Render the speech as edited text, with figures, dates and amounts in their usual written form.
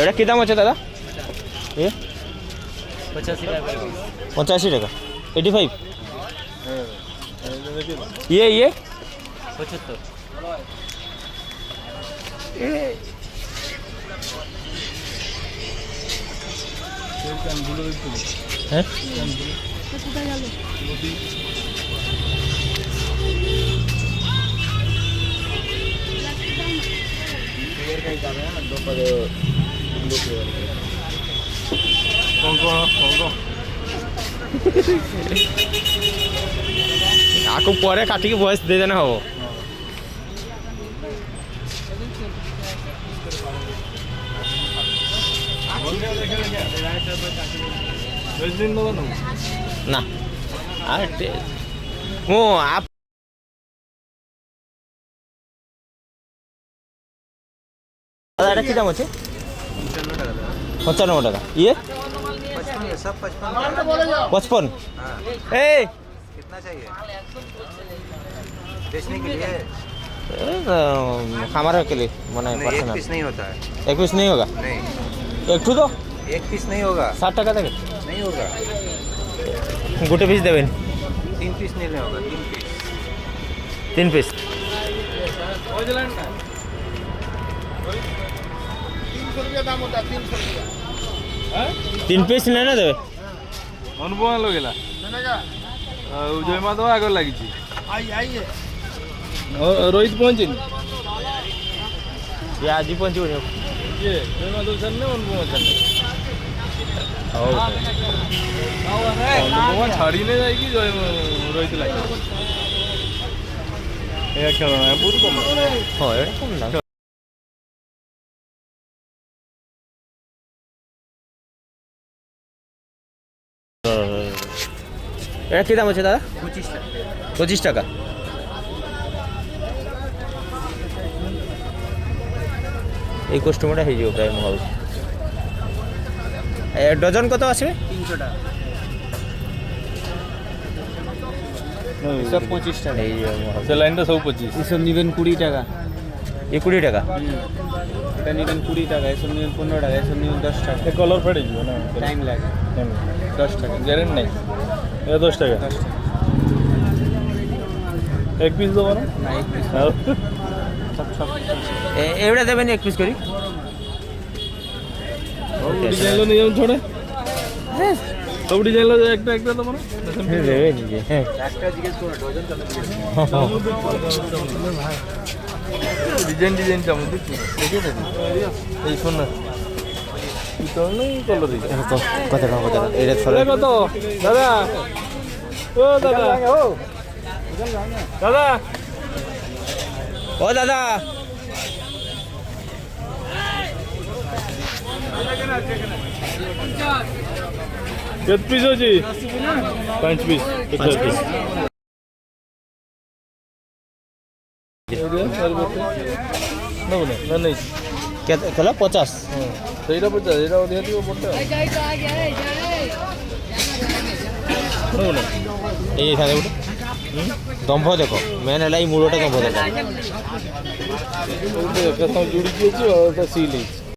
এটা কি দাম হচ্ছে দাদা? 85 টাকা। 85 ये 75 হ্যাঁ ଆକୁ ପରେ କାଟିକି ଭଏସ୍ ଦେଇଦେନେ ହବ। ନା ମୁଁ এটা কি দাম আছে? 95 টাকা। ইয়ে 55। ए कितना चाहिए बेचने के लिए? हमारे के लिए मने एक पीस नहीं होता है। एक पीस नहीं होगा? नहीं एक ठू तो एक पीस नहीं होगा। 60 টাকা देंगे? नहीं होगा। गोटे पीस देवें? 3 पीस नहीं होगा। 3 पीस 3 पीस लेना देवे। ଅନୁପମ ଲଗେଇଲା ଆଉ ଜୟମା ଦେବା ଆଗରେ ଲାଗିଛି। ରୋହିତ ପହଞ୍ଚିନି? ये आज ही पहुंची କିଏ ଜୟମା ଦେବ ଛାଡ଼ିଲେ ଅନୁପମ ଛାଡ଼ିଲେ? ଅନୁପମ ଛାଡ଼ିନେ ଯାଇକି ରୋହିତ ଲାଗିବ। ଏହା ଖେଳ ନାହିଁ ବହୁତ କମ। हाँ एटा कम ना এটা কি দাম আছে দাদা? 25 টাকা। এই কস্টমারটা হয়ে যাবে প্রায় মনে হবে। ডজন কত আছে? 300 টাকা। সব 25 টাকা। এই সে লাইনটা সব 25। এসব নেবেন 20 টাকা। ये 20 টাকা। এটা নেবেন 20 টাকা, এসব নেবেন 15 টাকা, এসব নেবেন 10 টাকা। ଏ କଲର୍ ଫେଡ଼୍ ହେଇଯିବ ନା? টাইম লাগে। 10 টাকা। ଗ୍ୟାରେଣ୍ଟି ନାହିଁ। ଏ 10 টাকা। 10 টাকা। এক পিস দেবো না? না এক পিস ଆଉ সব एवढा देवेन एक पीस करी। ডিজাইনলো নিয়ে যাবেন ছড়ে সব ডিজাইনলো একটা একটা দেবো না? দেবেন যে হ্যাঁ একটা জিজ্ঞেস করো ডজন কত জিজ্ঞেস ডিজাইন ডিজাইন চামচ দেখি দেখে দেবি এই শোন না পিতল নেই কলর কত টাকা কত এটা চলে কত দাদা ও দাদা দাদা ও দাদা କେତେ ପିସ୍ ଅଛି? 5 ପିସ୍ 50 ପିସ୍ ନେବୁ ନା ନେଇ କେତେ କଲା 50? ସେଇଟା 50 ଏଇଟା ଅଧିକା ଥିବ ପଟା ନେବୁ ନା এই এখানে ଗୋଟେ ଦମ୍ଭ ଦେଖ ମେନ୍ ହେଲା ଏଇ ମୂଳଟା ଦମ୍ଭ ଦେଖ ଏକା ସାଙ୍ଗେ ଯୋଡ଼ିକି ଅଛି ଆଉ ଏଟା ସିଲ୍ ହେଇଛି